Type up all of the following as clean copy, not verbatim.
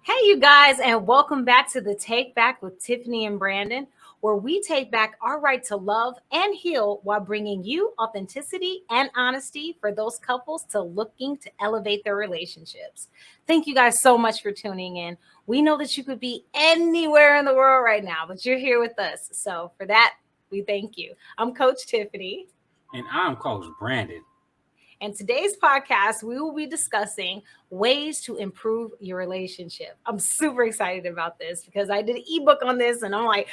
Hey, you guys, and welcome back to the Take Back with Tiffany and Brandon, where we take back our right to love and heal while bringing you authenticity and honesty for those couples to looking to elevate their relationships. Thank you guys so much for tuning in. We know that you could be anywhere in the world right now, but you're here with us. So, for that, we thank you. I'm Coach Tiffany. And I'm Coach Brandon. And today's podcast, we will be discussing ways to improve your relationship. I'm super excited about this because I did an ebook on this and I'm like,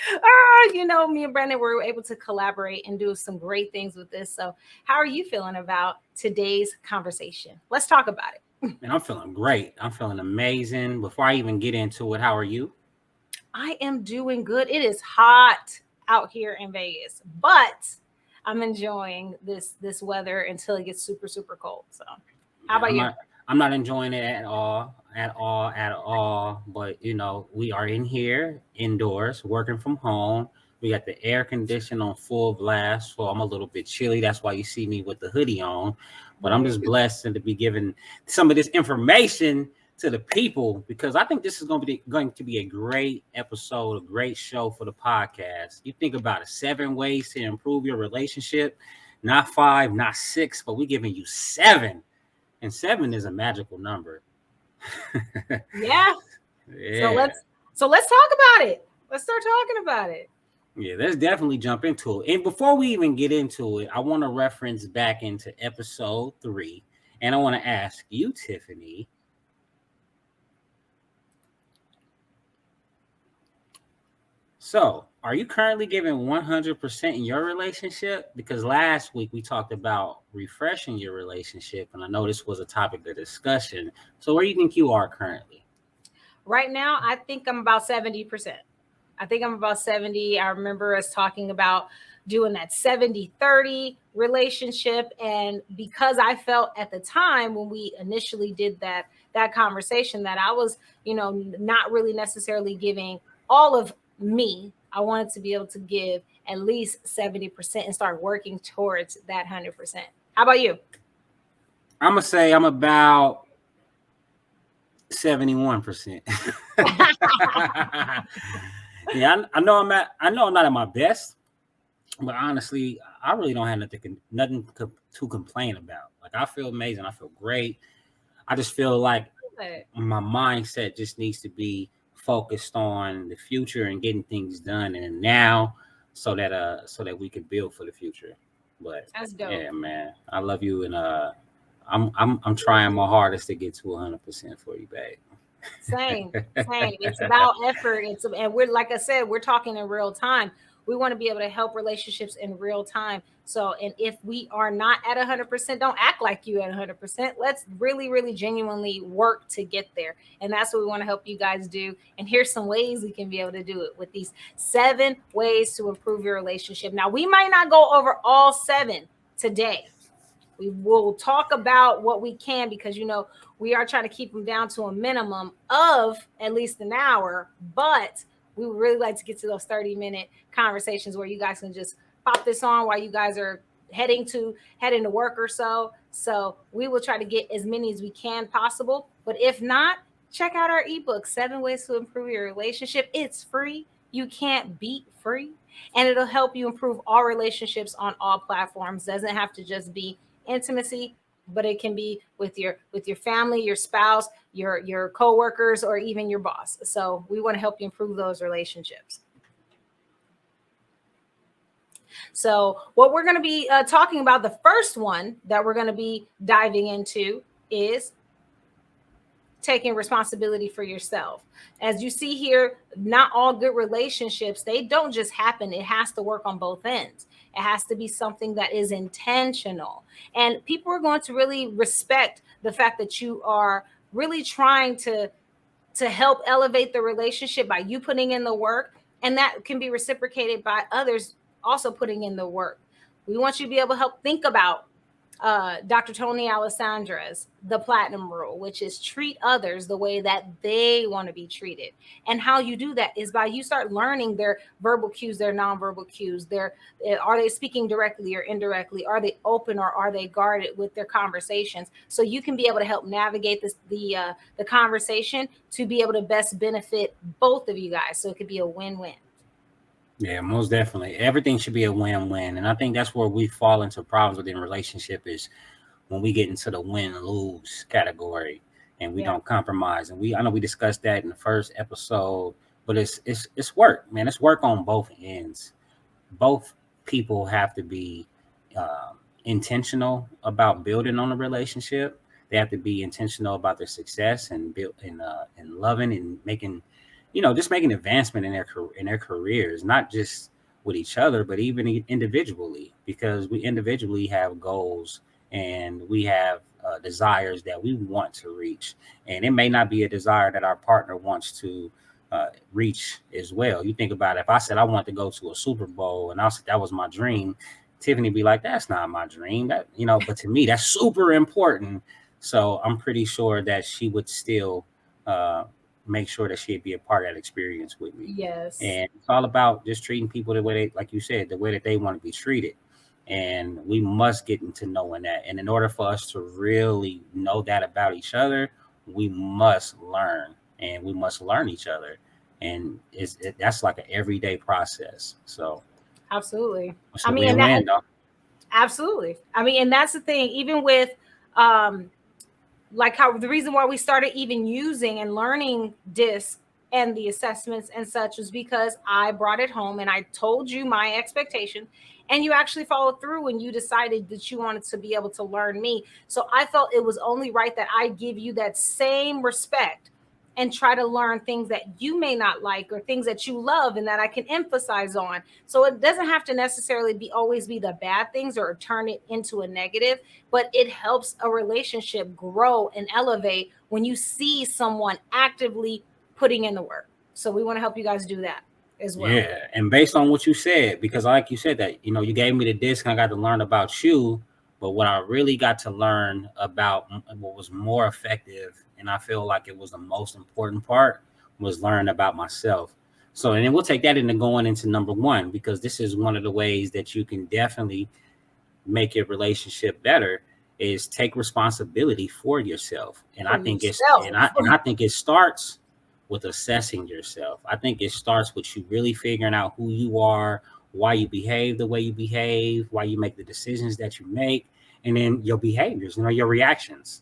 me and Brandon were able to collaborate and do some great things with this. So, how are you feeling about today's conversation? Let's talk about it. And I'm feeling great. I'm feeling amazing. Before I even get into it, how are you? I am doing good. It is hot out here in Vegas, but I'm enjoying this weather until it gets super, super cold. So, how Yeah, about you? I'm not enjoying it at all. But we are in here indoors, working from home. We got the air conditioning on full blast, so I'm a little bit chilly. That's why you see me with the hoodie on. But I'm just blessed to be given some of this information to the people because I think this is going to be a great episode, a great show for the podcast. You think about it, 7 ways to improve your relationship, not 5, not 6, but we're giving you 7. And 7 is a magical number. Yeah. So Yeah. let's talk about it. Let's start talking about it. Yeah, let's definitely jump into it. And before we even get into it, I want to reference back into episode 3. And I want to ask you, Tiffany. So, are you currently giving 100% in your relationship? Because last week we talked about refreshing your relationship, and I know this was a topic of discussion. So, where do you think you are currently? Right now, I think I'm about 70%. I think I'm about 70. I remember us talking about doing that 70-30 relationship. And because I felt at the time when we initially did that conversation that I was, not really necessarily giving all of me. I wanted to be able to give at least 70% and start working towards that 100%. How about you? I'm gonna say I'm about 71%. Yeah, I know I'm not at my best, but honestly, I really don't have to complain about. Like I feel amazing. I feel great. I just feel like my mindset just needs to be focused on the future and getting things done and now so that we can build for the future. But That's dope. yeah, man, I love you and I'm trying my hardest to get to 100% for you, babe. Same, same. It's about effort. And we're like I said, we're talking in real time. We want to be able to help relationships in real time. So, and if we are not at 100%, don't act like you at 100%. Let's really, really genuinely work to get there. And that's what we want to help you guys do. And here's some ways we can be able to do it with these 7 ways to improve your relationship. Now, we might not go over all 7 today. We will talk about what we can because we are trying to keep them down to a minimum of at least an hour, but we would really like to get to those 30-minute conversations where you guys can just pop this on while you guys are heading to work or so. So we will try to get as many as we can possible. But if not, check out our ebook, 7 Ways to Improve Your Relationship. It's free. You can't beat free. And it'll help you improve all relationships on all platforms. Doesn't have to just be intimacy, but it can be with your family, your spouse, your coworkers, or even your boss. So we want to help you improve those relationships. So what we're going to be talking about, the first one that we're going to be diving into is taking responsibility for yourself. As you see here, not all good relationships, they don't just happen. It has to work on both ends. It has to be something that is intentional. And people are going to really respect the fact that you are really trying to help elevate the relationship by you putting in the work. And that can be reciprocated by others also putting in the work. We want you to be able to help think about Dr. Tony Alessandra's The Platinum Rule, which is treat others the way that they want to be treated. And how you do that is by you start learning their verbal cues, their nonverbal cues. Their are they speaking directly or indirectly? Are they open or are they guarded with their conversations? So you can be able to help navigate the conversation to be able to best benefit both of you guys. So it could be a win-win. Yeah, most definitely. Everything should be a win-win, and I think that's where we fall into problems within relationship is when we get into the win-lose category and we Yeah. don't compromise. And I know we discussed that in the first episode, but it's work, man. It's work on both ends. Both people have to be intentional about building on a relationship. They have to be intentional about their success and build and loving and making, just making advancement in their careers, not just with each other, but even individually, because we individually have goals and we have desires that we want to reach, and it may not be a desire that our partner wants to reach as well. You think about it, if I said I want to go to a Super Bowl and I said that was my dream, Tiffany be like, "That's not my dream." But to me, that's super important. So I'm pretty sure that she would still uh, make sure that she'd be a part of that experience with me. Yes. And it's all about just treating people the way they, like you said, the way that they want to be treated. And we must get into knowing that. And in order for us to really know that about each other, we must learn and we must learn each other. And that's like an everyday process. So Absolutely. it's I a mean, and that win-win, though. absolutely. I mean, and that's the thing. Even with um, like how the reason why we started even using and learning disc and the assessments and such was because I brought it home and I told you my expectation, and you actually followed through and you decided that you wanted to be able to learn me. So I felt it was only right that I give you that same respect and try to learn things that you may not like or things that you love and that I can emphasize on. So it doesn't have to necessarily be always be the bad things or turn it into a negative, but it helps a relationship grow and elevate when you see someone actively putting in the work. So we want to help you guys do that as well. Yeah, and based on what you said, because like you said that you gave me the disc, and I got to learn about you. But what I really got to learn about, what was more effective, and I feel like it was the most important part, was learn about myself. So, and then we'll take that into going into number one, because this is one of the ways that you can definitely make your relationship better, is take responsibility for yourself. And For I think yourself. I think it starts with assessing yourself. I think it starts with you really figuring out who you are, why you behave the way you behave, why you make the decisions that you make, and then your behaviors, your reactions.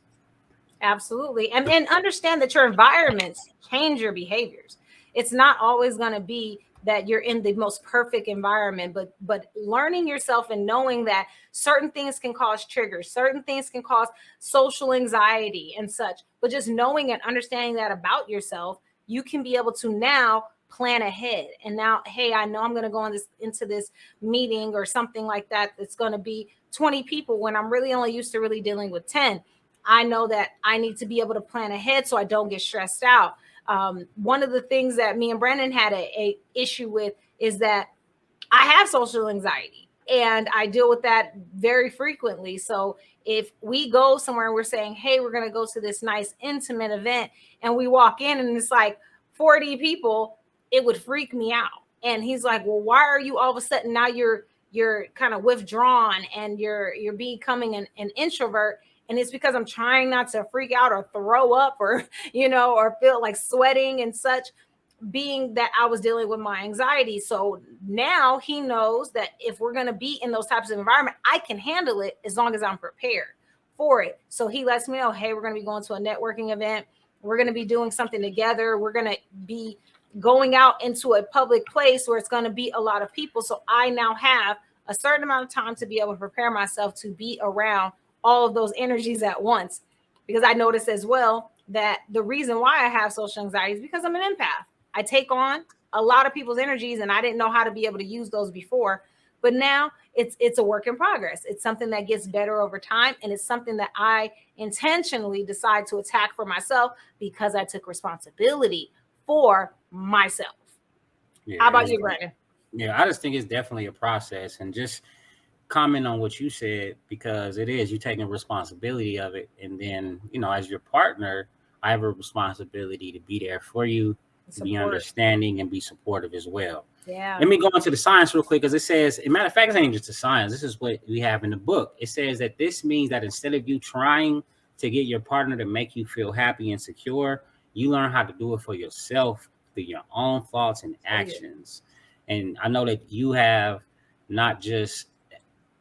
Absolutely. And understand that your environments change your behaviors. It's not always going to be that you're in the most perfect environment, but learning yourself and knowing that certain things can cause triggers, certain things can cause social anxiety and such. But just knowing and understanding that about yourself, you can be able to now plan ahead. And now, hey, I know I'm going to go on this into this meeting or something like that that's going to be 20 people when I'm really only used to really dealing with 10. I know that I need to be able to plan ahead so I don't get stressed out. One of the things that me and Brandon had a issue with is that I have social anxiety and I deal with that very frequently. So if we go somewhere and we're saying, hey, we're going to go to this nice intimate event, and we walk in and it's like 40 people, it would freak me out. And he's like, well, why are you all of a sudden now you're kind of withdrawn and you're becoming an introvert? And it's because I'm trying not to freak out or throw up or or feel like sweating and such, being that I was dealing with my anxiety. So now he knows that if we're going to be in those types of environment, I can handle it as long as I'm prepared for it. So he lets me know, hey, we're going to be going to a networking event. We're going to be doing something together. We're going to be going out into a public place where it's going to be a lot of people. So I now have a certain amount of time to be able to prepare myself to be around all of those energies at once. Because I noticed as well that the reason why I have social anxiety is because I'm an empath. I take on a lot of people's energies and I didn't know how to be able to use those before. But now it's a work in progress. It's something that gets better over time, and it's something that I intentionally decide to attack for myself because I took responsibility for myself. Yeah, How about you, Brandon? yeah. I just think it's definitely a process, and just comment on what you said because it is you taking responsibility of it, and then as your partner, I have a responsibility to be there for you, to be Support. understanding and be supportive as well. Yeah. Let me go into the science real quick because it says, as a matter of fact, it ain't just the science. This is what we have in the book. It says that this means that instead of you trying to get your partner to make you feel happy and secure, you learn how to do it for yourself through your own thoughts and Oh yeah. actions. And I know that you have not just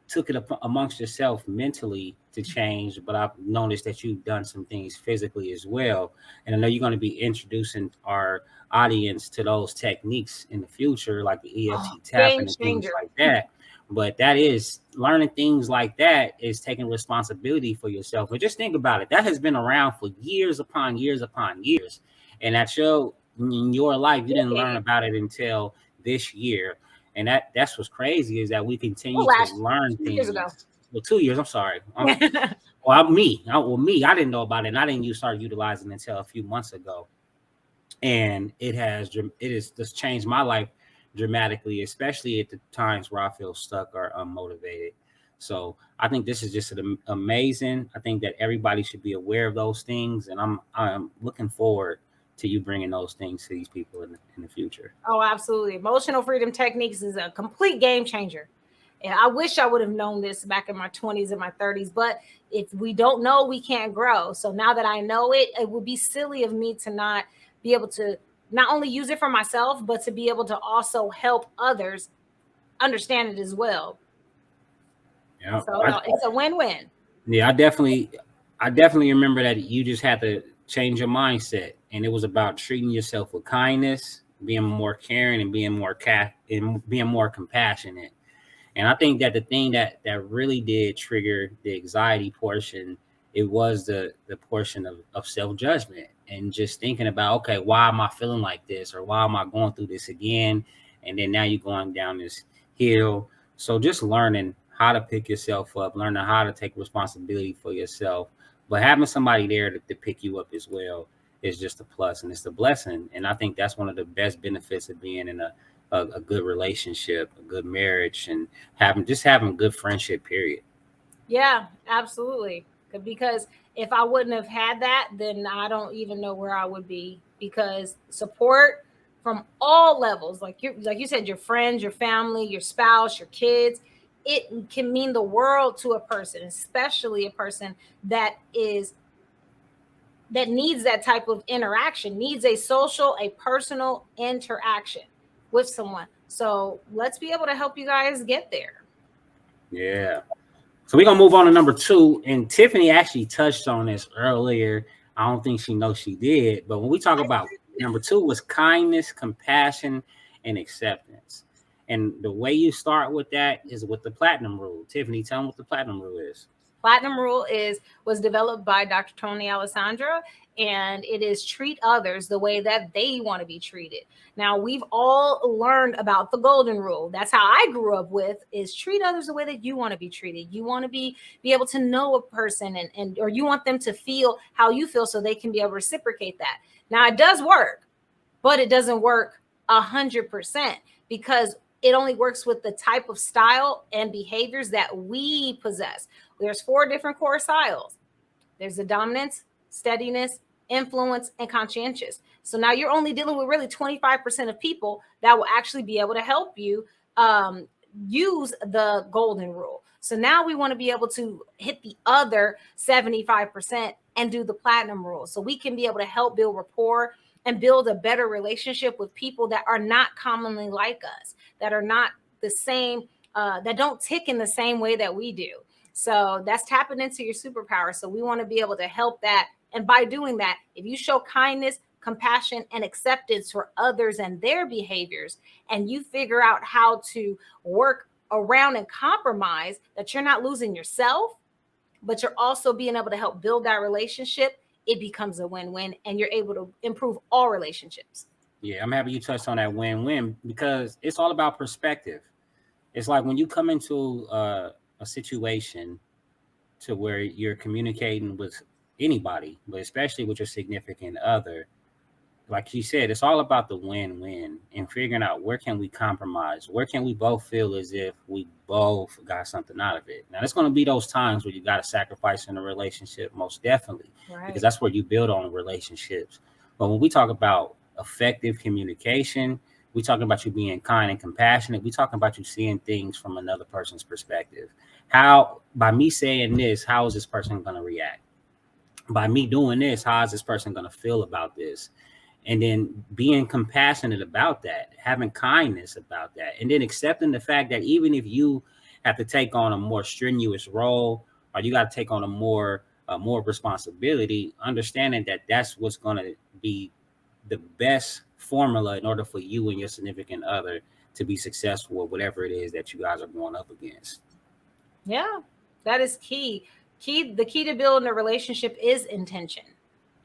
took it up amongst yourself mentally to change, but I've noticed that you've done some things physically as well. And I know you're going to be introducing our audience to those techniques in the future, like the Oh, EFT game tapping and things changer. like that. But that is learning things like that is taking responsibility for yourself. And just think about it. That has been around for years upon years upon years. And at in your life, you didn't learn Decade. about it until this year, and that's what's crazy is that we Well, continue to last learn 2 years ago. things. Well, 2 years. I'm sorry. Me. I didn't know about it, and I didn't start utilizing it until a few months ago, and it has just changed my life dramatically, especially at the times where I feel stuck or unmotivated. So I think this is just amazing. I think that everybody should be aware of those things, and I'm looking forward to you bringing those things to these people in the future. Oh, absolutely. Emotional freedom techniques is a complete game changer. And I wish I would have known this back in my 20s and my 30s, but if we don't know, we can't grow. So now that I know it, it would be silly of me to not be able to not only use it for myself, but to be able to also help others understand it as well. Yeah, So it's a win-win. yeah, I definitely remember that you just had to change your mindset, and it was about treating yourself with kindness, being more caring, and being more compassionate. And I think that the thing that really did trigger the anxiety portion, it was the portion of self judgment and just thinking about, okay, why am I feeling like this, or why am I going through this again? And then now you're going down this hill. So just learning how to pick yourself up, learning how to take responsibility for yourself, but having somebody there to pick you up as well is just a plus, and it's a blessing. And I think that's one of the best benefits of being in a good relationship, a good marriage, and having good friendship. Period. Yeah, absolutely. Because if I wouldn't have had that, then I don't even know where I would be. Because support from all levels, like you said, your friends, your family, your spouse, your kids, it can mean the world to a person, especially a person that is that needs that type of interaction, needs a social, a personal interaction with someone. So let's be able to help you guys get there. Yeah. So we're gonna move on to number two. And Tiffany actually touched on this earlier. I don't think she knows she did, but when we talk about number two was kindness, compassion, and acceptance. And the way you start with that is with the platinum rule. Tiffany, tell them what the platinum rule is. Platinum Rule is was developed by Dr. Tony Alessandra, and it is treat others the way that they want to be treated. Now we've all learned about the golden rule. That's how I grew up with is treat others the way that you want to be treated. You want to be able to know a person and or you want them to feel how you feel so they can be able to reciprocate that. Now it does work, but it doesn't work 100% because it only works with the type of style and behaviors that we possess. There's 4 different core styles. There's the dominance, steadiness, influence, and conscientious. So now you're only dealing with really 25% of people that will actually be able to help you use the golden rule. So now we want to be able to hit the other 75% and do the platinum rule. So we can be able to help build rapport and build a better relationship with people that are not commonly like us, that are not the same, that don't tick in the same way that we do. So that's tapping into your superpower. So we want to be able to help that. And by doing that, if you show kindness, compassion, and acceptance for others and their behaviors, and you figure out how to work around and compromise that you're not losing yourself, but you're also being able to help build that relationship, it becomes a win-win and you're able to improve all relationships. Yeah, I'm happy you touched on that win-win because it's all about perspective. It's like when you come into a situation to where you're communicating with anybody, but especially with your significant other, like you said, it's all about the win-win and figuring out where can we compromise, where can we both feel as if we both got something out of it. Now, there's going to be those times where you got to sacrifice in a relationship, most definitely, because Right. that's where you build on relationships. But when we talk about effective communication, we talking about you being kind and compassionate. We talking about you seeing things from another person's perspective. How by me saying this, how is this person going to react? By me doing this, how is this person going to feel about this? And then being compassionate about that, having kindness about that, and then accepting the fact that even if you have to take on a more strenuous role or you got to take on more responsibility, understanding that that's what's going to be the best formula in order for you and your significant other to be successful at whatever it is that you guys are going up against. Yeah, that is key. The key to building a relationship is intention.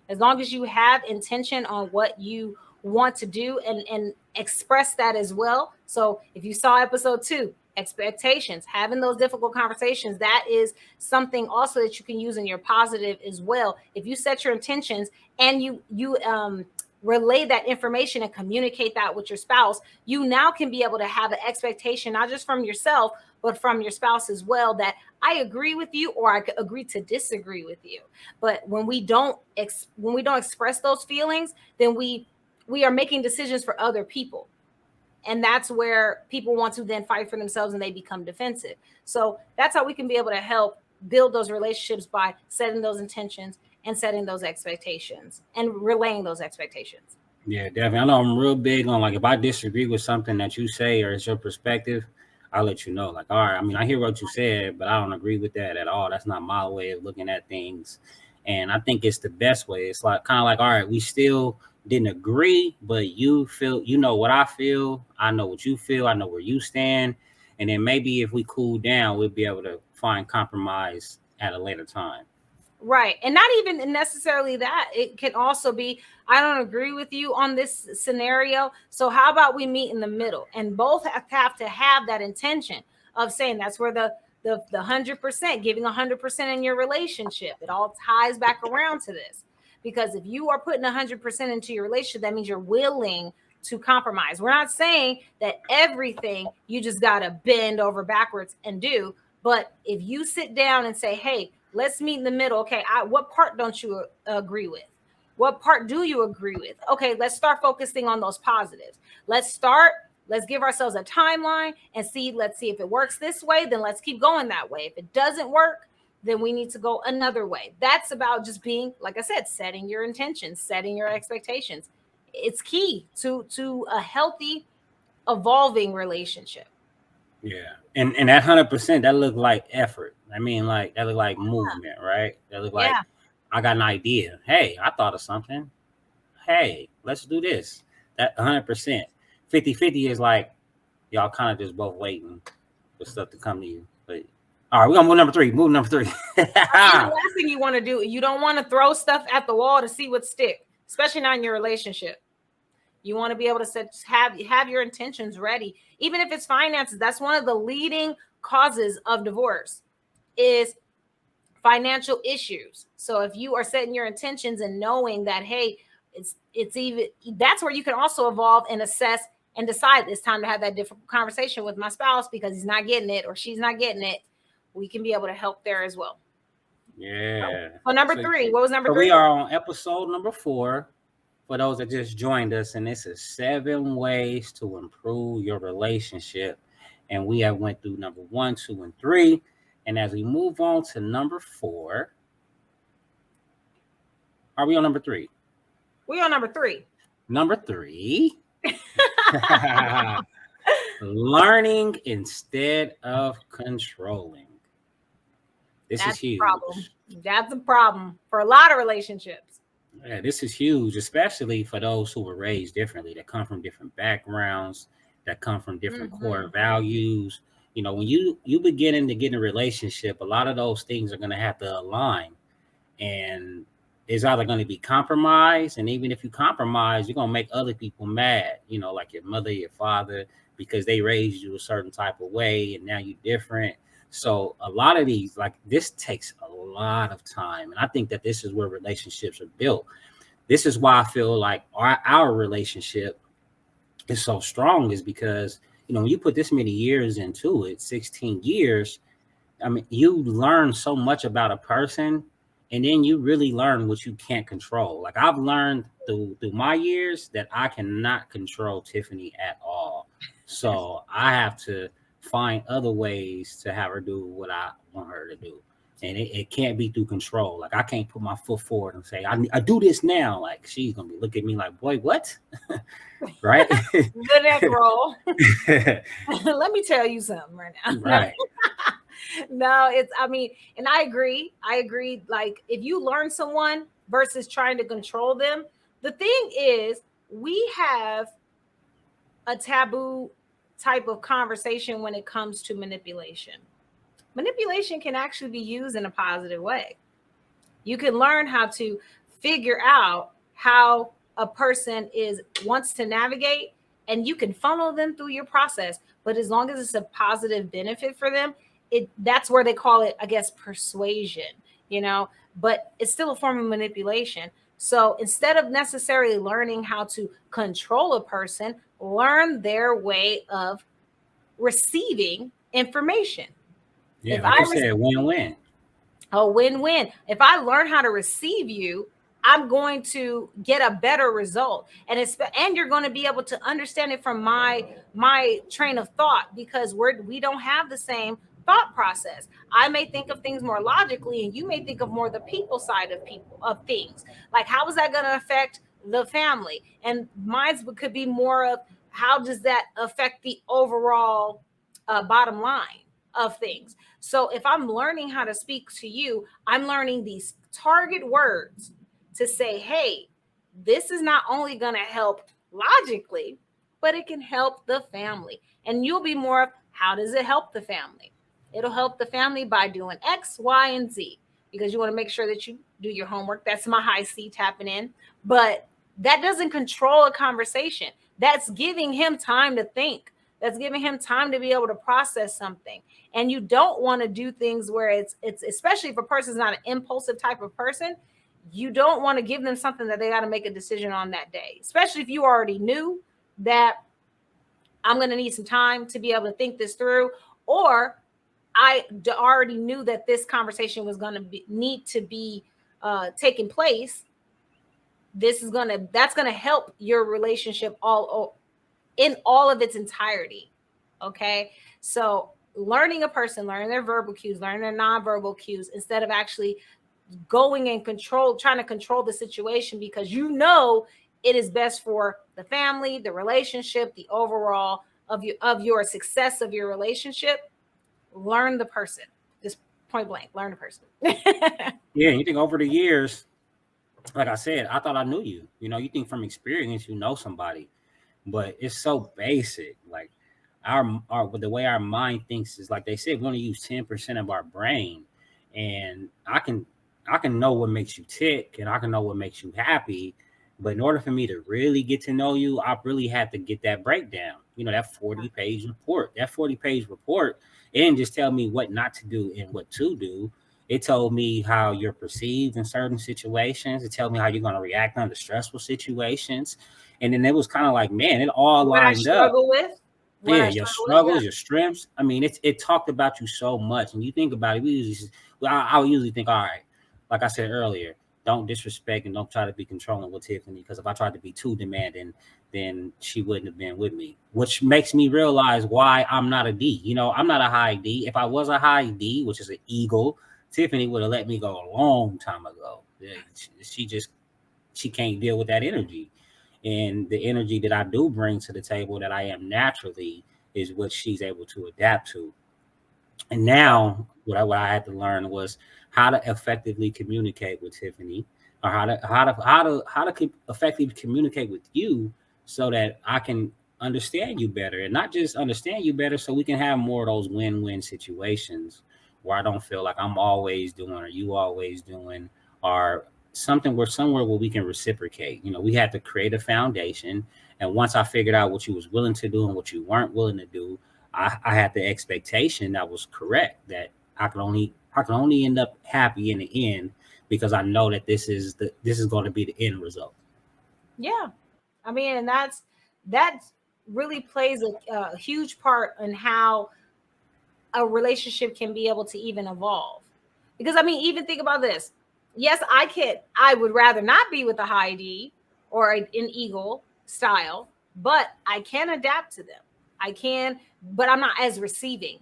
As long as you have intention on what you want to do and express that as well. So if you saw episode 2, expectations, having those difficult conversations, that is something also that you can use in your positive as well. If you set your intentions and you relay that information and communicate that with your spouse, you now can be able to have an expectation not just from yourself but from your spouse as well, that I agree with you or I agree to disagree with you. But when we don't express those feelings, then we are making decisions for other people, and that's where people want to then fight for themselves and they become defensive. So that's how we can be able to help build those relationships, by setting those intentions and setting those expectations and relaying those expectations. Yeah, definitely. I know I'm real big on like if I disagree with something that you say or it's your perspective, I'll let you know. Like, all right, I mean, I hear what you said, but I don't agree with that at all. That's not my way of looking at things. And I think it's the best way. It's like kind of like, all right, we still didn't agree, but you feel, you know what I feel. I know what you feel. I know where you stand. And then maybe if we cool down, we'll be able to find compromise at a later time. Right. And not even necessarily that. It can also be, I don't agree with you on this scenario. So how about we meet in the middle? And both have to have that intention of saying that's where the 100%, giving 100% in your relationship. It all ties back around to this. Because if you are putting 100% into your relationship, that means you're willing to compromise. We're not saying that everything you just got to bend over backwards and do. But if you sit down and say, hey, let's meet in the middle. Okay, what part don't you agree with? What part do you agree with? Okay, let's start focusing on those positives. Let's give ourselves a timeline and let's see if it works this way, then let's keep going that way. If it doesn't work, then we need to go another way. That's about just being, like I said, setting your intentions, setting your expectations. It's key to a healthy, evolving relationship. Yeah, and that 100% that look like effort. I mean, like that look like movement, right? That look like Yeah. I got an idea. Hey, I thought of something. Hey, let's do this. That 100%. 50-50 is like y'all kind of just both waiting for stuff to come to you. But all right, we're gonna move number three. Move number three. And the last thing you want to do, you don't want to throw stuff at the wall to see what stick, especially not in your relationship. You want to be able to have your intentions ready, even if it's finances. That's one of the leading causes of divorce is financial issues. So if you are setting your intentions and knowing that, hey, it's even, that's where you can also evolve and assess and decide it's time to have that difficult conversation with my spouse because he's not getting it or she's not getting it. We can be able to help there as well. Yeah. So number So, 3, what was number so we 3? are on episode number 4 for those that just joined us, and this is 7 ways to improve your relationship. And we have went through number 1, 2, and 3. And as we move on to number 4, are we on number 3? We on number 3. Number 3, learning instead of controlling. This is That's a problem. huge. That's a problem for a lot of relationships. Yeah, this is huge, especially for those who were raised differently, that come from different backgrounds, that come from different core Hmm. values. You know, when you beginning to get in a relationship, a lot of those things are going to have to align, and it's either going to be compromise, and even if you compromise, you're going to make other people mad. You know, like your mother, your father, because they raised you a certain type of way, and now you're different. So a lot of these, like this, takes a lot of time, and I think that this is where relationships are built. This is why I feel like our relationship is so strong, is because when you put this many years into it, 16 years, I mean, you learn so much about a person, and then you really learn what you can't control. Like I've learned through my years that I cannot control Tiffany at all. So I have to find other ways to have her do what I want her to do. And it can't be through control. Like I can't put my foot forward and say, I do this now. Like she's gonna be looking at me like, boy, what? Right? The neck roll. Let me tell you something right now. No, Right. no, it's, I mean, and I agree. I agree. Like, if you learn someone versus trying to control them, the thing is, we have a taboo type of conversation when it comes to manipulation. Manipulation can actually be used in a positive way. You can learn how to figure out how a person is wants to navigate, and you can funnel them through your process, but as long as it's a positive benefit for them, it that's where they call it, I guess, persuasion, you know, but it's still a form of manipulation. So instead of necessarily learning how to control a person, learn their way of receiving information. Yeah, If like I you said, win-win. a win-win. If I learn how to receive you, I'm going to get a better result, and you're going to be able to understand it from my train of thought, because we don't have the same thought process. I may think of things more logically, and you may think of more the people side of people of things. Like, how is that going to affect the family? And mine could be more of, how does that affect the overall bottom line of things? So if I'm learning how to speak to you, I'm learning these target words to say, hey, this is not only going to help logically, but it can help the family. And you'll be more of, how does it help the family? It'll help the family by doing X, Y, and Z, because you want to make sure that you do your homework. That's my high C tapping in. But that doesn't control a conversation. That's giving him time to think. That's giving him time to be able to process something. And you don't want to do things where it's especially if a person's not an impulsive type of person, you don't want to give them something that they got to make a decision on that day, especially if you already knew that I'm going to need some time to be able to think this through, or already knew that this conversation was going to need to be taking place. That's going to help your relationship in all of its entirety. Okay. So learning a person, learning their verbal cues, learning their nonverbal cues, instead of actually going and trying to control the situation, because it is best for the family, the relationship, the overall of your success of your relationship. Learn the person. Just point blank, learn the person. Yeah, you think over the years, like I said, I thought I knew you. You think from experience you know somebody, but it's so basic. Like our the way our mind thinks is, like they said, we only use 10% of our brain, and I can know what makes you tick, and I can know what makes you happy. But in order for me to really get to know you, I really had to get that breakdown. That 40-page report. That 40-page report, it didn't just tell me what not to do and what to do. It told me how you're perceived in certain situations. It told me how you're going to react under stressful situations. And then it was kind of like, man, it all What I lined up. struggle with, what Yeah, I your struggle with, yeah. struggles, your strengths. I mean, it talked about you so much, and you think about it. I would usually think, all right, like I said earlier, don't disrespect and don't try to be controlling with Tiffany, because if I tried to be too demanding, then she wouldn't have been with me. Which makes me realize why I'm not a D. I'm not a high D. If I was a high D, which is an eagle, Tiffany would have let me go a long time ago. Yeah, she can't deal with that energy. And the energy that I do bring to the table, that I am naturally, is what she's able to adapt to. And now what I had to learn was how to effectively communicate with Tiffany, or how to effectively communicate with you, so that I can understand you better, and not just understand you better, so we can have more of those win-win situations where I don't feel like I'm always doing or you always doing, or somewhere where we can reciprocate. We had to create a foundation, and once I figured out what you was willing to do and what you weren't willing to do, I had the expectation that was correct, that I could only end up happy in the end because I know that this is going to be the end result. Yeah. I mean, and that really plays a huge part in how a relationship can be able to even evolve. Because I mean, even think about this. Yes, I would rather not be with a high D or an eagle style, but I can adapt to them. I can, but I'm not as receiving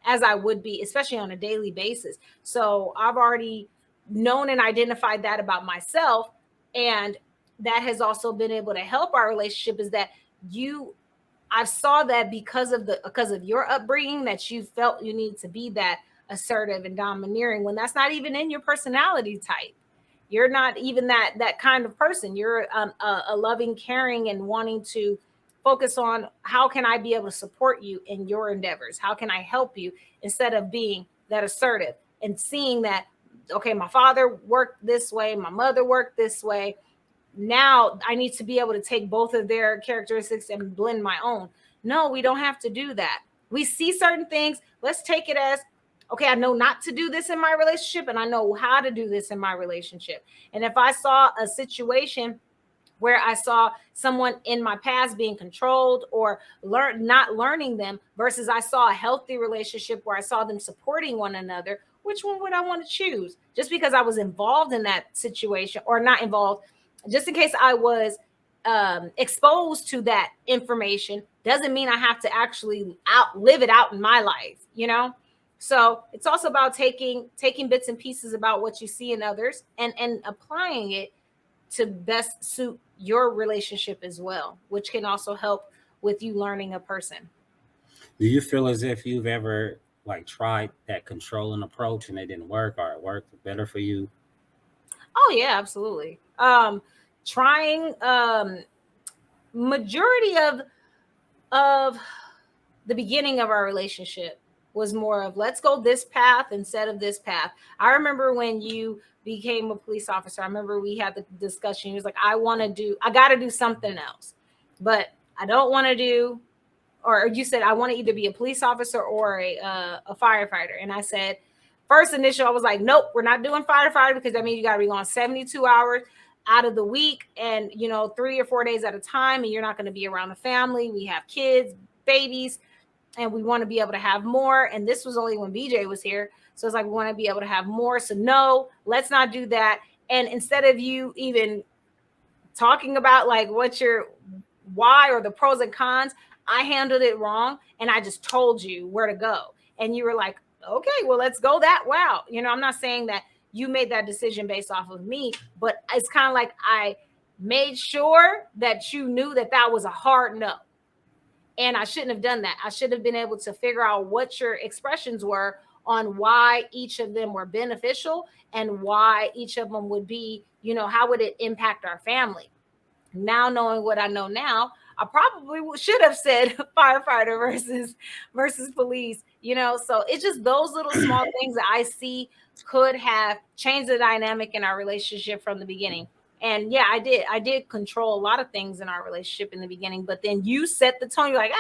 as I would be, especially on a daily basis. So I've already known and identified that about myself. And that has also been able to help our relationship is that you I saw that because of your upbringing that you felt you need to be that assertive and domineering when that's not even in your personality type. You're not even that kind of person. You're a loving, caring, and wanting to focus on how can I be able to support you in your endeavors? How can I help you instead of being that assertive and seeing that okay, my father worked this way, my mother worked this way, now I need to be able to take both of their characteristics and blend my own. No, we don't have to do that. We see certain things. Let's take it as okay, I know not to do this in my relationship and I know how to do this in my relationship. And if I saw a situation where I saw someone in my past being controlled or not learning them versus I saw a healthy relationship where I saw them supporting one another, which one would I want to choose? Just because I was involved in that situation or not involved, just in case I was exposed to that information doesn't mean I have to actually live it out in my life, you know? So it's also about taking bits and pieces about what you see in others and applying it to best suit your relationship as well, which can also help with you learning a person. Do you feel as if you've ever like tried that controlling approach and it didn't work, or it worked better for you? Oh yeah, absolutely. Trying majority of the beginning of our relationship was more of let's go this path instead of this path. I remember when you became a police officer, I remember we had the discussion. He was like, I got to do something else, but I don't want to do, or you said, I want to either be a police officer or a firefighter. And I said, first initial, I was like, nope, we're not doing firefighter because that means you got to be on 72 hours out of the week and, 3 or 4 days at a time. And you're not going to be around the family. We have kids, babies, and we want to be able to have more. And this was only when BJ was here. So it's like, we want to be able to have more. So no, let's not do that. And instead of you even talking about like what's your why or the pros and cons, I handled it wrong and I just told you where to go. And you were like, okay, well, let's go that route. I'm not saying that you made that decision based off of me, but it's kind of like I made sure that you knew that that was a hard no. And I shouldn't have done that. I should have been able to figure out what your expressions were on why each of them were beneficial and why each of them would be, how would it impact our family? Now knowing what I know now, I probably should have said firefighter versus police. So it's just those little small things that I see could have changed the dynamic in our relationship from the beginning. And yeah, I did control a lot of things in our relationship in the beginning, but then you set the tone. You're like,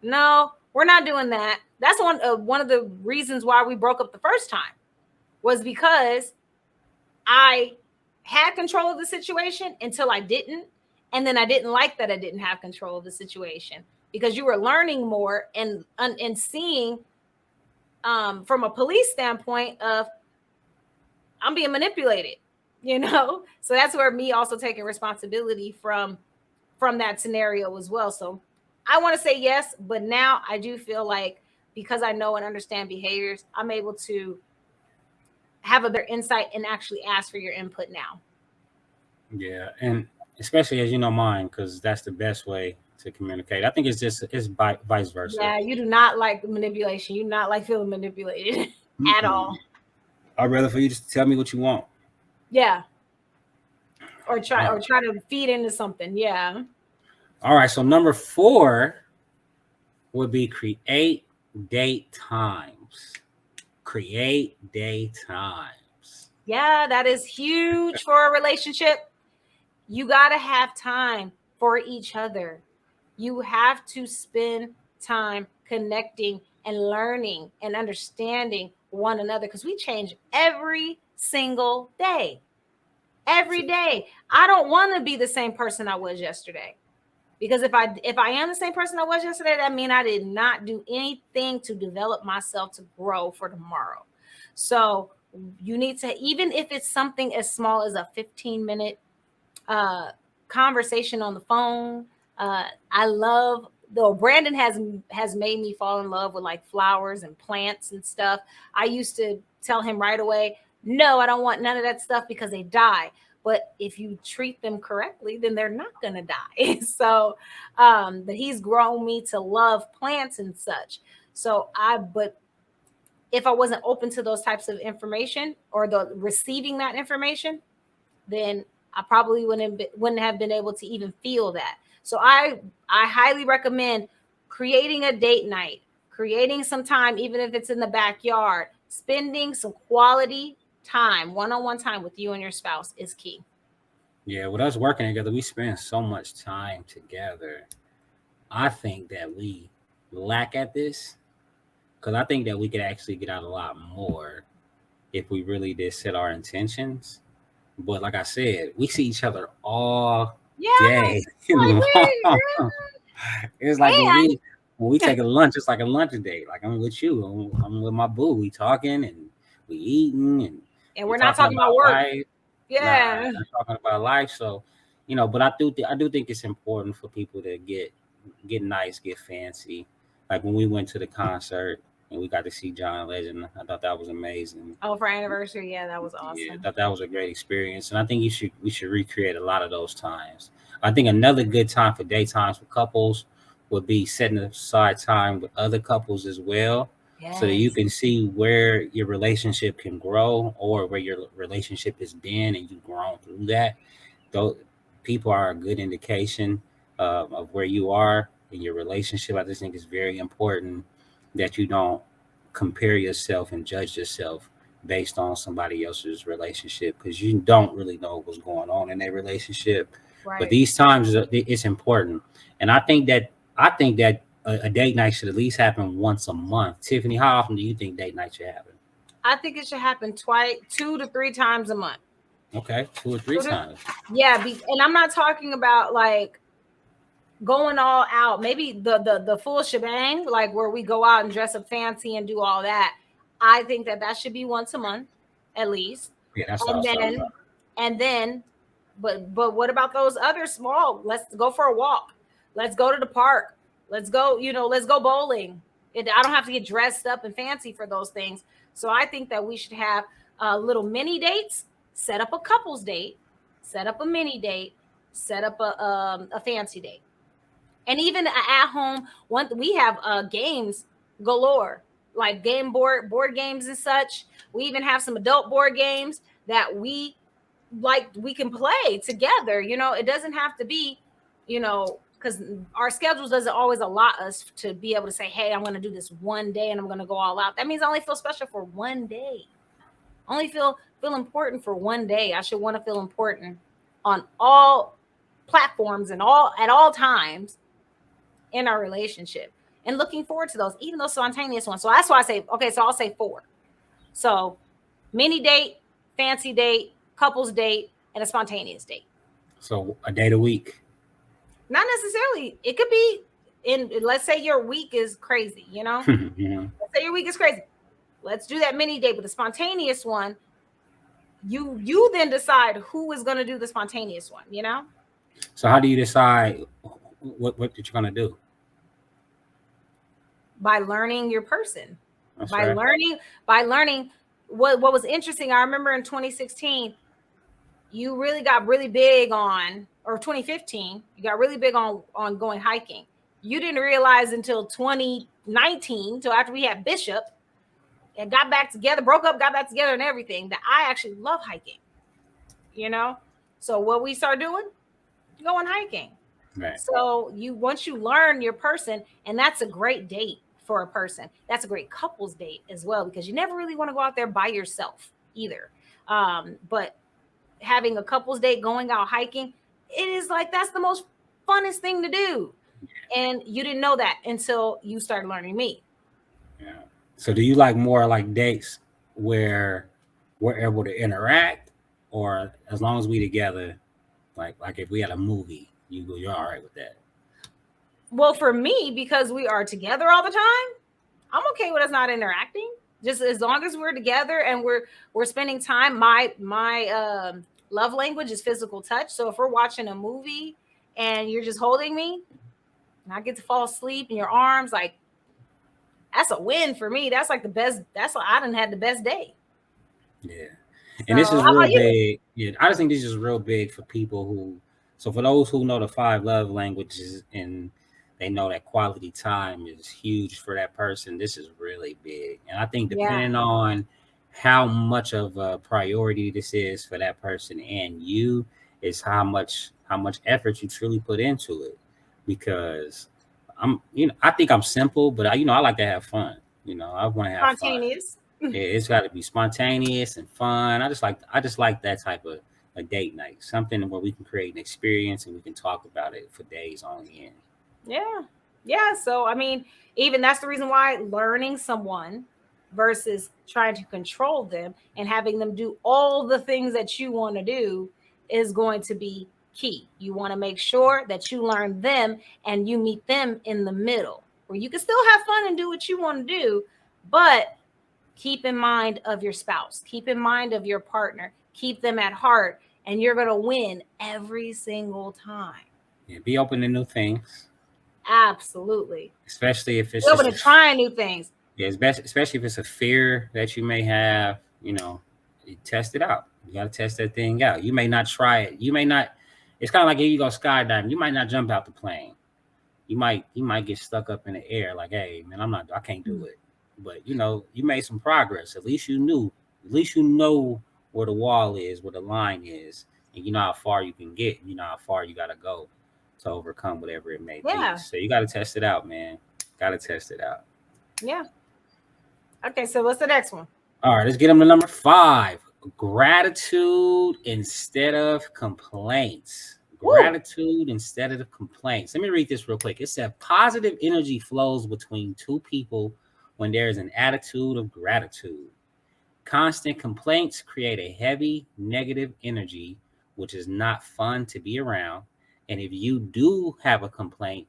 no, we're not doing that. That's one of the reasons why we broke up the first time, was because I had control of the situation until I didn't. And then I didn't like that I didn't have control of the situation because you were learning more and seeing from a police standpoint of I'm being manipulated. So that's where me also taking responsibility from that scenario as well. So I want to say yes, but now I do feel like because I know and understand behaviors, I'm able to have a better insight and actually ask for your input now. Yeah, and especially as you know mine, because that's the best way to communicate. I think it's vice versa. Yeah, you do not like manipulation. You do not like feeling manipulated at Mm-mm. all. I'd rather for you just to tell me what you want. Yeah, All right. or try to feed into something. Yeah. All right. So number 4 would be create date times. Create date times. Yeah, that is huge for a relationship. You got to have time for each other. You have to spend time connecting and learning and understanding one another because we change every single day. Every day. I don't want to be the same person I was yesterday. Because if I am the same person I was yesterday, that means I did not do anything to develop myself to grow for tomorrow. So you need to, even if it's something as small as a 15-minute uh, conversation on the phone. I love though Brandon has made me fall in love with like flowers and plants and stuff. I used to tell him right away, no, I don't want none of that stuff because they die. But if you treat them correctly, then they're not gonna die. So, but he's grown me to love plants and such. But if I wasn't open to those types of information or the receiving that information, then I probably wouldn't have been able to even feel that. So I highly recommend creating a date night, creating some time, even if it's in the backyard, spending some quality time, one-on-one time with you and your spouse is key. Yeah, with us working together, we spend so much time together. I think that we lack at this because I think that we could actually get out a lot more if we really did set our intentions. But like I said, we see each other all Yeah, day like long. It's like and when we take a lunch, it's like a lunch date. Like I'm with you, I'm with my boo. We talking and we eating and and we we're not talking talking about about work. life. Nah, Yeah. I'm talking about life. So, but I do think it's important for people to get nice, get fancy. Like when we went to the concert and we got to see John Legend, I thought that was amazing. Oh, for anniversary, yeah, that was Yeah, awesome. thought that was a great experience, and I think we should recreate a lot of those times. I think another good time for daytimes for couples would be setting aside time with other couples as well, so that you Yes. can see where your relationship can grow or where your relationship has been and you've grown through that. Those people are a good indication of where you are in your relationship. I just think it's very important that you don't compare yourself and judge yourself based on somebody else's relationship because you don't really know what's going on in their relationship. But Right. these times it's important, and I think that a date night should at least happen once a month. Tiffany, how often do you think date night should happen? I think it should happen twice, 2 to 3 times a month. Okay, two or three Two to, times. yeah, and I'm not talking about like going all out. Maybe the full shebang, like where we go out and dress up fancy and do all that. I think that should be once a month, at least. Yeah, that's what I And was talking then, about. and then, but what about those other small? Let's go for a walk. Let's go to the park. Let's go. Let's go bowling. I don't have to get dressed up and fancy for those things. So I think that we should have little mini dates. Set up a couples date. Set up a mini date. Set up a fancy date, and even at home one we have games galore, like board games and such. We even have some adult board games that we can play together. It doesn't have to be, because our schedules doesn't always allow us to be able to say, hey, I'm going to do this one day and I'm going to go all out. That means I only feel special for one day. Only feel important for one day. I should want to feel important on all platforms and all at all times in our relationship, and looking forward to those, even those spontaneous ones. So that's why I say, okay, so I'll say four. So mini date, fancy date, couples date, and a spontaneous date. So a date a week. Not necessarily. It could be let's say your week is crazy, Yeah. Let's say your week is crazy. Let's do that mini date with a spontaneous one. You then decide who is going to do the spontaneous one. So how do you decide what you're gonna do? By learning your person, That's by right. learning by learning what was interesting. I remember in 2016 you really got really big on, or 2015 you got really big on going hiking. You didn't realize until 2019, so after we had Bishop and got back together, broke up, got back together and everything, that I actually love hiking. you know so what we start doing, going hiking. Right. So once you learn your person, and that's a great date for a person. That's a great couples date as well, because you never really want to go out there by yourself either. But having a couples date, going out hiking, it is like that's the most funnest thing to do. And you didn't know that until you started learning me. Yeah. So do you like more like dates where we're able to interact, or as long as we together, like if we had a movie, you're all right with that. Well, for me, because we are together all the time, I'm okay with us not interacting. Just as long as we're together and we're spending time. My love language is physical touch. So if we're watching a movie and you're just holding me and I get to fall asleep in your arms, like that's a win for me. That's like the best. That's what I done had the best day. Yeah. So And this is how real about you? big. Yeah, I just think this is real big for people who. So for those who know the five love languages and they know that quality time is huge for that person, this is really big. And I think Yeah, depending on how much of a priority this is for that person and you, is how much effort you truly put into it. Because I think I'm simple, but I like to have fun. I want to have fun. spontaneous. It's got to be spontaneous and fun. I just like that type of a date night, something where we can create an experience and we can talk about it for days on end. Yeah. Yeah. So, I mean, even that's the reason why learning someone versus trying to control them and having them do all the things that you want to do is going to be key. You want to make sure that you learn them and you meet them in the middle where you can still have fun and do what you want to do, but keep in mind of your spouse, keep in mind of your partner, keep them at heart, and you're going to win every single time. Yeah, be open to new things, Absolutely. especially if Be it's open just to trying new things. yeah, especially if it's a fear that you may have. You test it out. You got to test that thing out. You may not try it. You may not. It's kind of like if you go skydiving. You might not jump out the plane. You might get stuck up in the air like, hey man, I can't do it. But you made some progress. At least you knew. At least you know where the wall is, where the line is, and you know how far you can get. You know how far you gotta go to overcome whatever it may be. Yeah. So you gotta test it out, man. Gotta test it out. Yeah. Okay. So what's the next one? All right, let's get them to number 5. Gratitude instead of complaints. Woo. Gratitude instead of complaints. Let me read this real quick. It said positive energy flows between two people when there is an attitude of gratitude. Constant complaints create a heavy negative energy, which is not fun to be around. And if you do have a complaint,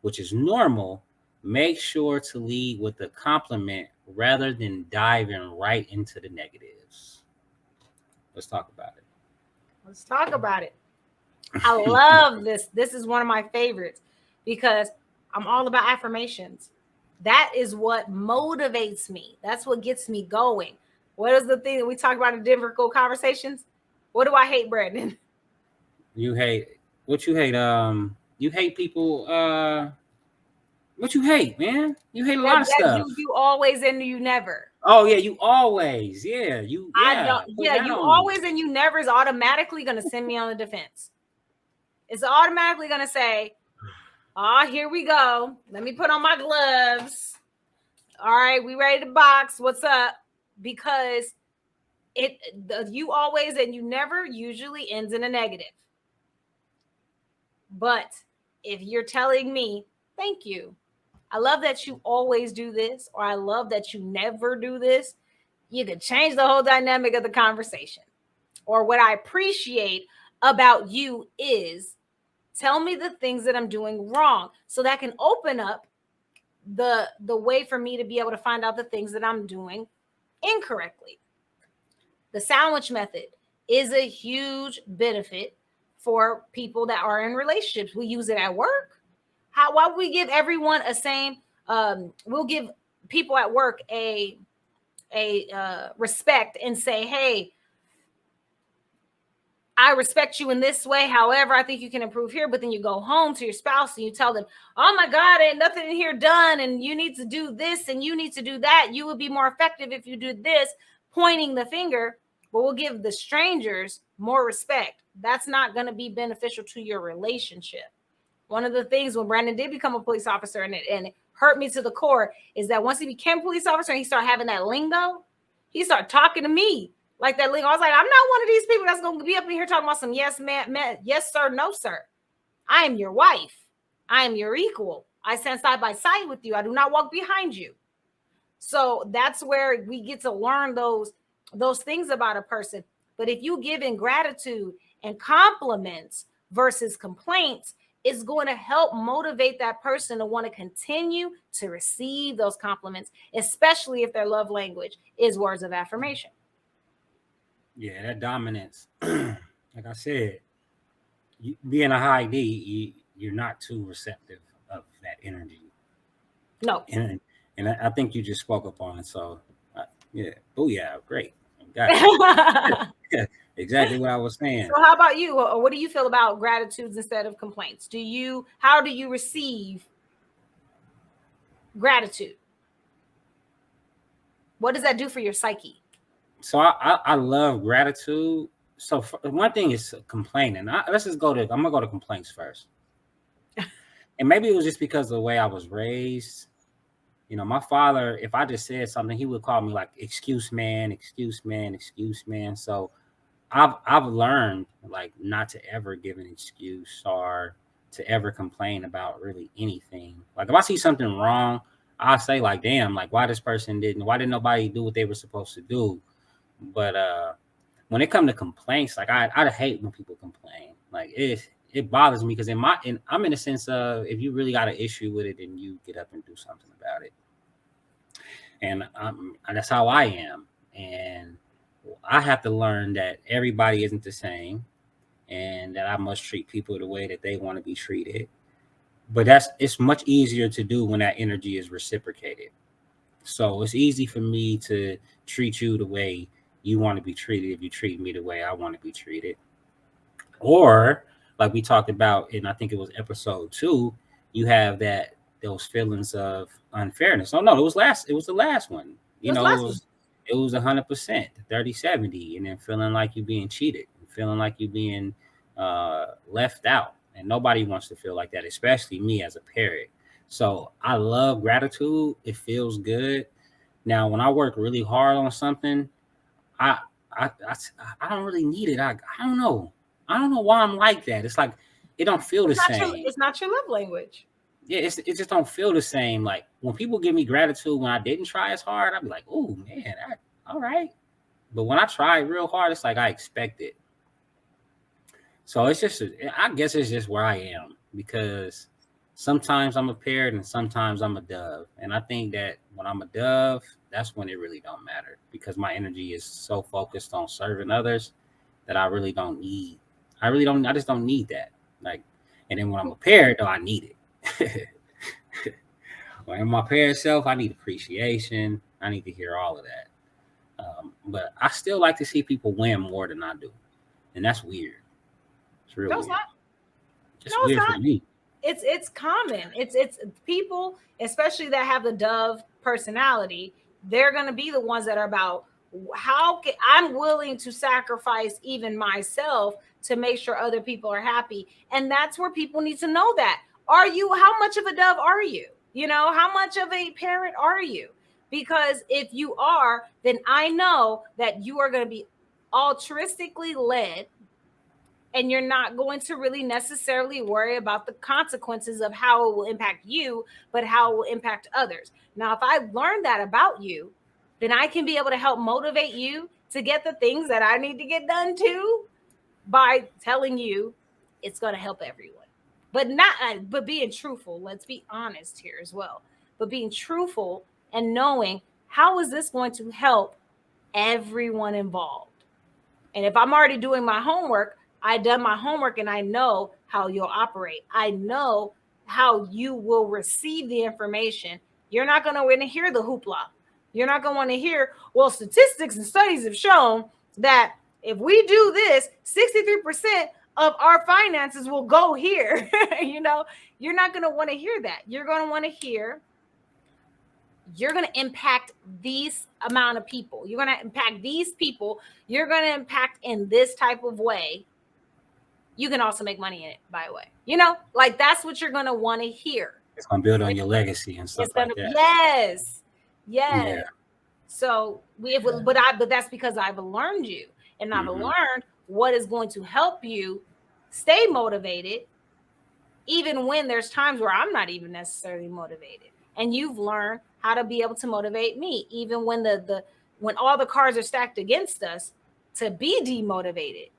which is normal, make sure to lead with a compliment rather than diving right into the negatives. Let's talk about Let's talk about it. I it. love this. This is one of my favorites because I'm all about affirmations. That is what motivates me. That's what gets me going. What is the thing that we talk about in difficult conversations? What do I hate, Brandon? You hate what you hate. You hate people. What you hate, man? You hate a That lot of that stuff. you always and you never. Oh yeah, you always. Yeah, I don't. put Yeah, that you on me. always and you never is automatically going to send me on the defense. It's automatically going to say, "Oh, here we go. Let me put on my gloves. All right, we ready to box. What's up?" Because the you always and you never usually ends in a negative. But if you're telling me, "Thank you. I love that you always do this," or "I love that you never do this," you could change the whole dynamic of the conversation. Or what I appreciate about you is tell me the things that I'm doing wrong so that can open up the way for me to be able to find out the things that I'm doing incorrectly. The sandwich method is a huge benefit for people that are in relationships. We use it at work. Why would we give everyone a same we'll give people at work a respect and say, "Hey, I respect you in this way. However, I think you can improve here." But then you go home to your spouse and you tell them, "Oh my God, ain't nothing in here done. And you need to do this and you need to do that. You would be more effective if you did this," pointing the finger. But we'll give the strangers more respect. That's not going to be beneficial to your relationship. One of the things when Brandon did become a police officer and it hurt me to the core is that once he became a police officer and he started having that lingo, he started talking to me like that lingo. I was like, I'm not one of these people that's going to be up in here talking about some yes, man, yes, sir, no, sir. I am your wife. I am your equal. I stand side by side with you. I do not walk behind you. So that's where we get to learn those those things about a person. But if you give in gratitude and compliments versus complaints, it's going to help motivate that person to want to continue to receive those compliments, especially if their love language is words of affirmation. Yeah, that dominance. Like I said, being a high D, you're not too receptive of that energy, No. and I think you just spoke up on it. So, yeah, oh yeah, great, got you. Yeah, exactly what I was saying. So how about you? Or what do you feel about gratitudes instead of complaints? How do you receive gratitude? What does that do for your psyche? So I love gratitude. So one thing is complaining. Let's just go to. I'm gonna go to complaints first. And maybe it was just because of the way I was raised. You know, my father, if I just said something, he would call me like excuse man, excuse man, excuse man. So I've learned like not to ever give an excuse or to ever complain about really anything. Like if I see something wrong, I'll say like, damn, like why didn't nobody do what they were supposed to do? But when it comes to complaints, like I hate when people complain. Like it bothers me because I'm in a sense of if you really got an issue with it, then you get up and do something about it. And that's how I am. And I have to learn that everybody isn't the same, and that I must treat people the way that they want to be treated. But it's much easier to do when that energy is reciprocated. So it's easy for me to treat you the way you want to be treated if you treat me the way I want to be treated. Or like we talked about in I think it was episode 2, you have those feelings of unfairness. Oh no, it was the last one. It You was know, last one. it was 100%, 30-70, and then feeling like you're being cheated, feeling like you're being left out. And nobody wants to feel like that, especially me as a parent. So I love gratitude. It feels good. Now, when I work really hard on something, I I, I don't really need it. I don't know. I don't know why I'm like that. It's like it don't feel the same. It's not your love language. Yeah, it just don't feel the same. Like when people give me gratitude when I didn't try as hard, I'd be like, oh man, all right. But when I try real hard, it's like I expect it. So it's just, I guess it's just where I am because sometimes I'm a parrot and sometimes I'm a dove. And I think that when I'm a dove, that's when it really don't matter because my energy is so focused on serving others that I really don't need. I just don't need that. Like, and then when I'm a parrot, though, I need it. When I'm my parent self, I need appreciation. I need to hear all of that. But I still like to see people win more than I do. And that's weird. It's real No, it's weird. not. No, Just it's weird for not. me. It's common. It's people, especially that have the dove personality, they're gonna be the ones that are about I'm willing to sacrifice even myself to make sure other people are happy. And that's where people need to know that. How much of a dove are you? How much of a parent are you? Because if you are, then I know that you are going to be altruistically led, and you're not going to really necessarily worry about the consequences of how it will impact you, but how it will impact others. Now, if I learn that about you, then I can be able to help motivate you to get the things that I need to get done too by telling you it's going to help everyone. But being truthful, let's be honest here as well. But being truthful and knowing how is this going to help everyone involved? And if I'm already doing my homework, I done my homework and I know how you'll operate. I know how you will receive the information. You're not going to want to hear the hoopla. You're not going to want to hear, well, statistics and studies have shown that if we do this, 63% of our finances will go here. You're not going to want to hear that. You're going to want to hear you're going to impact these amount of people. You're going to impact these people. You're going to impact in this type of way. You can also make money in it, by the way. Like that's what you're going to want to hear. It's gonna build on your legacy and stuff It's going like to, that. yes, Yeah. yes. So but that's because I've learned you, and I've Hmm. learned what is going to help you stay motivated, even when there's times where I'm not even necessarily motivated. And you've learned how to be able to motivate me, even when when all the cards are stacked against us, to be demotivated.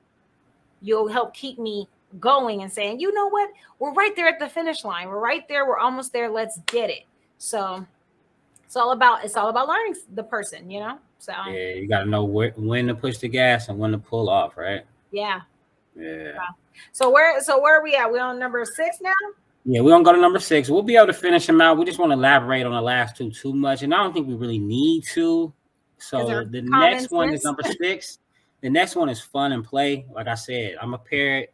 You'll help keep me going and saying, you know what, we're right there at the finish line, we're right there, we're almost there, let's get it. So it's all about learning the person, so Yeah, you got to know when to push the gas and when to pull off, right? yeah. Yeah. So where are we at? We on number 6 now? Yeah, we're gonna go to number 6. We'll be able to finish them out. We just want to elaborate on the last two too much, and I don't think we really need to. Because So they're the common next one is sense. number 6. The next one is fun and play. Like I said, I'm a parent.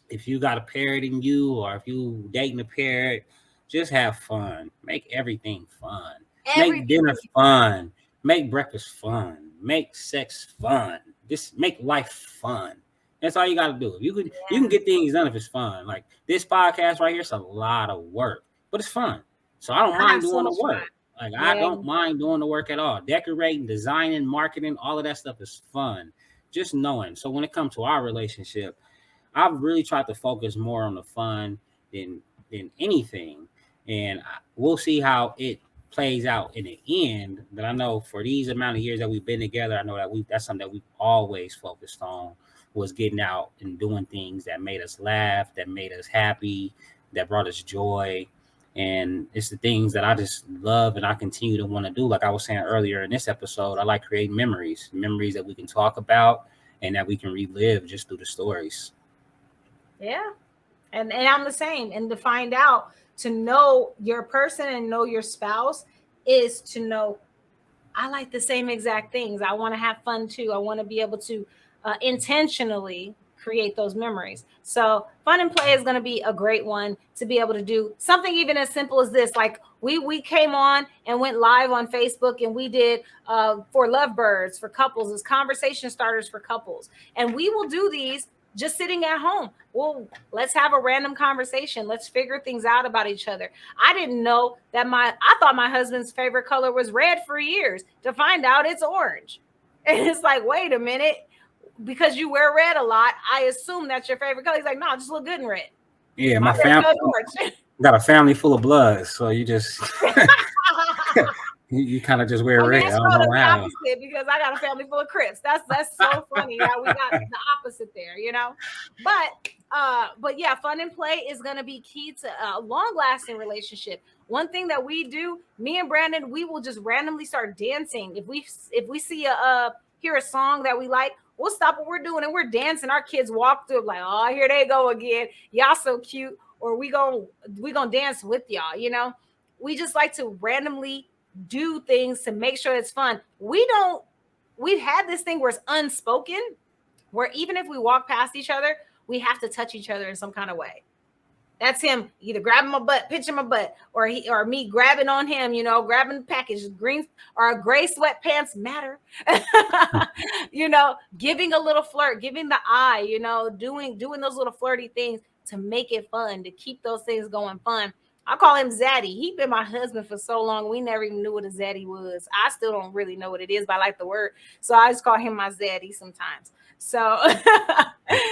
If you got a parrot in you, or if you dating a parrot, just have fun. Make everything fun. Make Everything dinner can be fun. fun. Make breakfast fun. Make sex fun. Just make life fun. That's all you got to do. You can Yeah. get things done if it's fun. Like this podcast right here, it's a lot of work, but it's fun. So I don't I mind have so doing the much fun. work. Like I Yeah. don't mind doing the work at all. Decorating, designing, marketing, all of that stuff is fun. Just knowing. So when it comes to our relationship, I've really tried to focus more on the fun than anything, and we'll see how it plays out in the end. But I know for these amount of years that we've been together, I know that that's something that we've always focused on, was getting out and doing things that made us laugh, that made us happy, that brought us joy. And it's the things that I just love and I continue to want to do. Like I was saying earlier in this episode, I like creating memories that we can talk about and that we can relive just through the stories. Yeah. And I'm the same. And to find out, to know your person and know your spouse is to know I like the same exact things. I want to have fun too. I want to be able to intentionally create those memories. So, fun and play is going to be a great one to be able to do something even as simple as this. Like we came on and went live on Facebook, and we did for lovebirds for couples as conversation starters for couples, and we will do these just sitting at home. Well, let's have a random conversation. Let's figure things out about each other. I didn't know that I thought my husband's favorite color was red for years, to find out it's orange. And it's like, wait a minute, because you wear red a lot, I assume that's your favorite color. He's like, no, just look good in red. Yeah, My my red family goes orange. got a family full of blood, so you just you kind of just wear I mean, red. I that's don't sort know of the how. opposite because I got a family full of Crips. That's so funny that we got the opposite there. But yeah, fun and play is gonna be key to a long lasting relationship. One thing that we do, me and Brandon, we will just randomly start dancing. If we see hear a song that we like, we'll stop what we're doing and we're dancing. Our kids walk through like, oh, here they go again. Y'all so cute. Or we gonna dance with y'all. We just like to randomly do things to make sure it's fun. We've had this thing where it's unspoken, where even if we walk past each other, we have to touch each other in some kind of way. That's him either grabbing my butt, pinching my butt, or me grabbing on him, grabbing the package, green or gray sweatpants matter. Giving a little flirt, giving the eye, doing those little flirty things to make it fun, to keep those things going fun. I call him Zaddy. He been my husband for so long. We never even knew what a Zaddy was. I still don't really know what it is, but I like the word. So I just call him my Zaddy sometimes. So,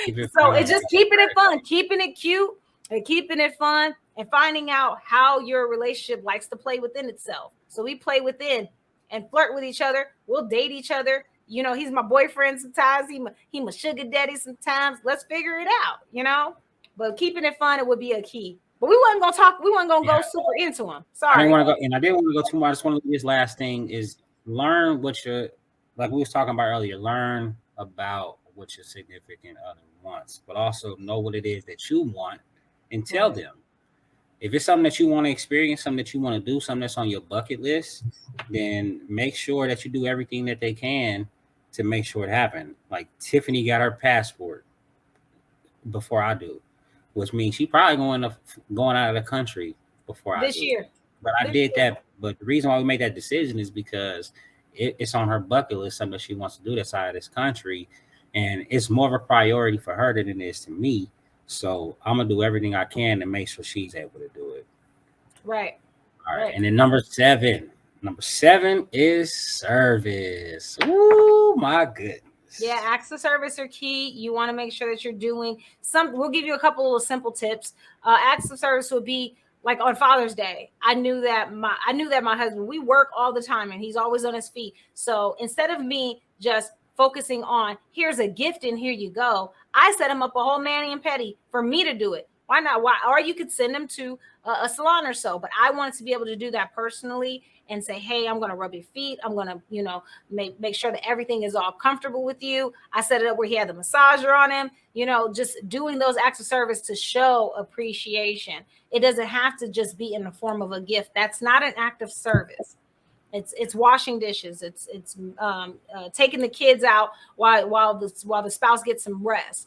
Keep it so fun. it's just keeping it fun, keeping it cute, and keeping it fun, and finding out how your relationship likes to play within itself. So we play within and flirt with each other. We'll date each other. He's my boyfriend sometimes. He my sugar daddy sometimes. Let's figure it out. But keeping it fun, it would be a key. But we wasn't gonna talk. We weren't gonna go super into them. I didn't Sorry. want to go, and I didn't want to go too much. I just want to do this last thing is learn what your, like we was talking about earlier, learn about what your significant other wants, but also know what it is that you want and tell Right. them. If it's something that you want to experience, something that you want to do, something that's on your bucket list, then make sure that you do everything that they can to make sure it happen. Like Tiffany got her passport before I do, which means she probably going out of the country before I This do. year. But I This did year. that. But the reason why we made that decision is because it's on her bucket list, something that she wants to do that's out of this country, and it's more of a priority for her than it is to me. So I'm gonna do everything I can to make sure she's able to do it. Right. All right, Right. and then number seven. Number seven is service. Ooh, my goodness. Yeah, acts of service are key. You want to make sure that you're doing some. We'll give you a couple of simple tips. Acts of service would be Like on Father's Day, I knew that my husband, we work all the time and he's always on his feet. So instead of me just focusing on here's a gift and here you go, I set him up a whole mani and pedi for me to do it. Why not? Why? Or you could send him to a salon or so. But I wanted to be able to do that personally and say, hey, I'm going to rub your feet. I'm going to, make sure that everything is all comfortable with you. I set it up where he had the massager on him, just doing those acts of service to show appreciation. It doesn't have to just be in the form of a gift. That's not an act of service. It's washing dishes. It's taking the kids out while the spouse gets some rest.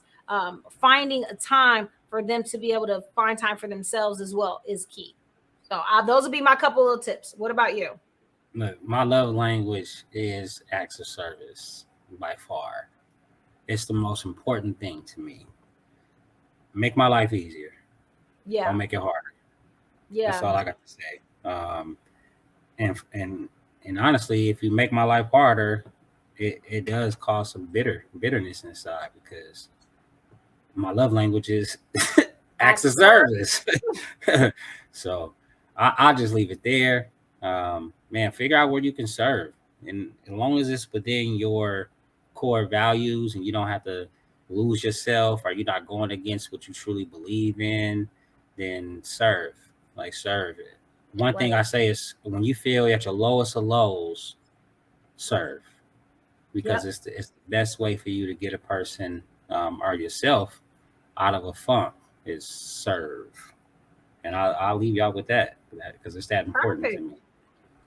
Finding a time for them to be able to find time for themselves as well is key. So those would be my couple of tips. What about you? Look, my love language is acts of service by far. It's the most important thing to me. Make my life easier. Yeah, Don't make it harder. That's yeah, all I got to say. And honestly, if you make my life harder, it does cause some bitterness inside because my love language is acts of acts. service. So I'll just leave it there. Man, figure out where you can serve, and as long as it's within your core values, and you don't have to lose yourself, or you're not going against what you truly believe in, then serve. Like serve it. One thing Right, I say is when you feel at your lowest of lows, serve because yep, it's the best way for you to get a person or yourself out of a funk is serve. And I'll leave y'all with that because it's that important to perfect. me.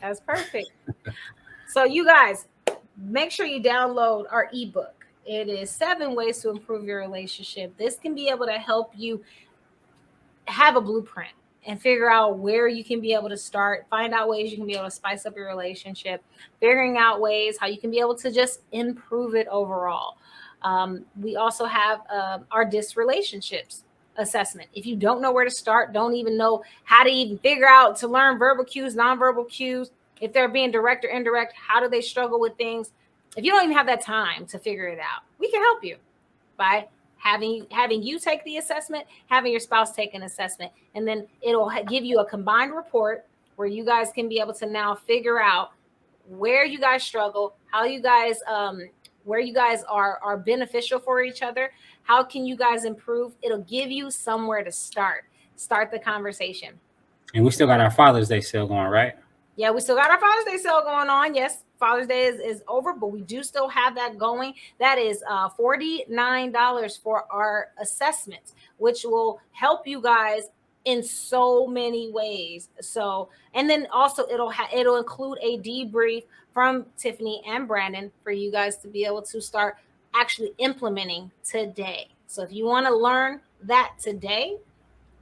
That's perfect. So you guys, make sure you download our ebook. It is 7 ways to improve your relationship. This can be able to help you have a blueprint and figure out where you can be able to start, find out ways you can be able to spice up your relationship, figuring out ways how you can be able to just improve it overall. We also have our DIS relationships assessment. If you don't know where to start, don't even know how to even figure out to learn verbal cues, nonverbal cues, if they're being direct or indirect, how do they struggle with things? If you don't even have that time to figure it out, we can help you by having you take the assessment, having your spouse take an assessment, and then it'll give you a combined report where you guys can be able to now figure out where you guys struggle, how you guys where you guys are beneficial for each other, how can you guys improve. It'll give you somewhere to start the conversation. And we still got our Father's Day sale going, right? Yeah, we still got our Father's Day sale going on. Yes, Father's Day is over, but we do still have that going. That is $49 for our assessments, which will help you guys in so many ways. So, and then also it'll include a debrief from Tiffany and Brandon for you guys to be able to start actually implementing today. So if you want to learn that today,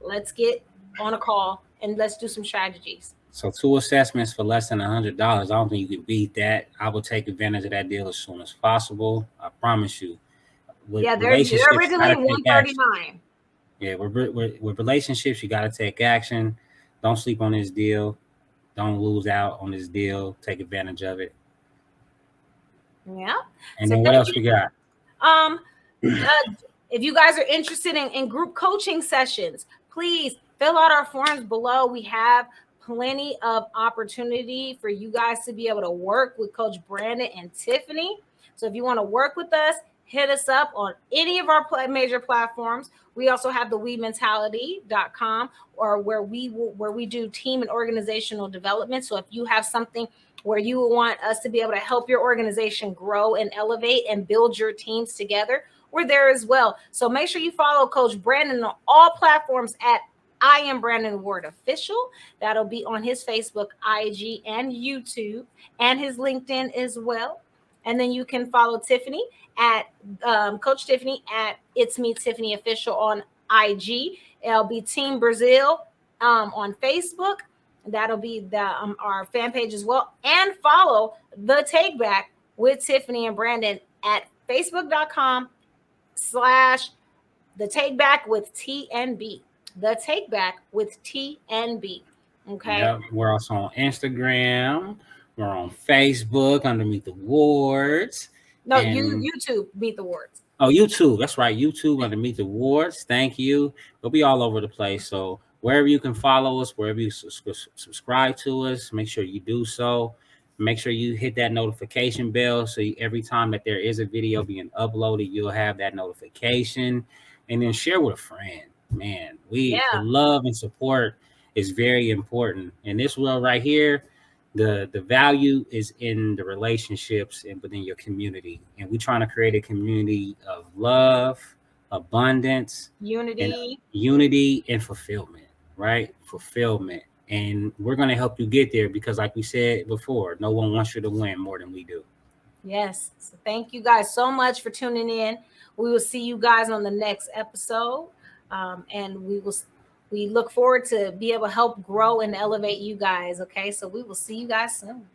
let's get on a call and let's do some strategies. So two assessments for less than $100. I don't think you can beat that. I will take advantage of that deal as soon as possible. I promise you. With Yeah, they're relationships, you originally gotta take action. 139. Yeah, with relationships, you gotta take action. Don't sleep on this deal. Don't lose out on this deal. Take advantage of it. Yeah. And So then what thank else you. we got? Um, if you guys are interested in group coaching sessions, please fill out our forms below. We have plenty of opportunity for you guys to be able to work with Coach Brandon and Tiffany. So if you want to work with us, hit us up on any of our major platforms. We also have the wementality.com or where we do team and organizational development. So if you have something where you want us to be able to help your organization grow and elevate and build your teams together, we're there as well. So make sure you follow Coach Brandon on all platforms at I am Brandon Ward Official. That'll be on his Facebook, IG, and YouTube, and his LinkedIn as well. And then you can follow Tiffany at Coach Tiffany at It's Me Tiffany Official on IG. It'll be Team Brazil on Facebook. That'll be our fan page as well. And follow The Take Back with Tiffany and Brandon at facebook.com/the take back with TNB. The take back with TNB. Okay. Yep. We're also on Instagram. We're on Facebook underneath the wards. No, And YouTube beat the words. oh, YouTube. That's right. YouTube underneath the wards. Thank you. We'll be all over the place. So wherever you can follow us, wherever you subscribe to us, make sure you do so. Make sure you hit that notification bell so every time that there is a video being uploaded, you'll have that notification. And then share with a friend. Man, the Yeah, love and support is very important. In this world right here, the value is in the relationships and within your community. And we're trying to create a community of love, abundance, and unity. unity and fulfillment, right? Fulfillment. And we're going to help you get there because, like we said before, no one wants you to win more than we do. Yes. So thank you guys so much for tuning in. We will see you guys on the next episode. And we look forward to be able to help grow and elevate you guys. Okay. So we will see you guys soon.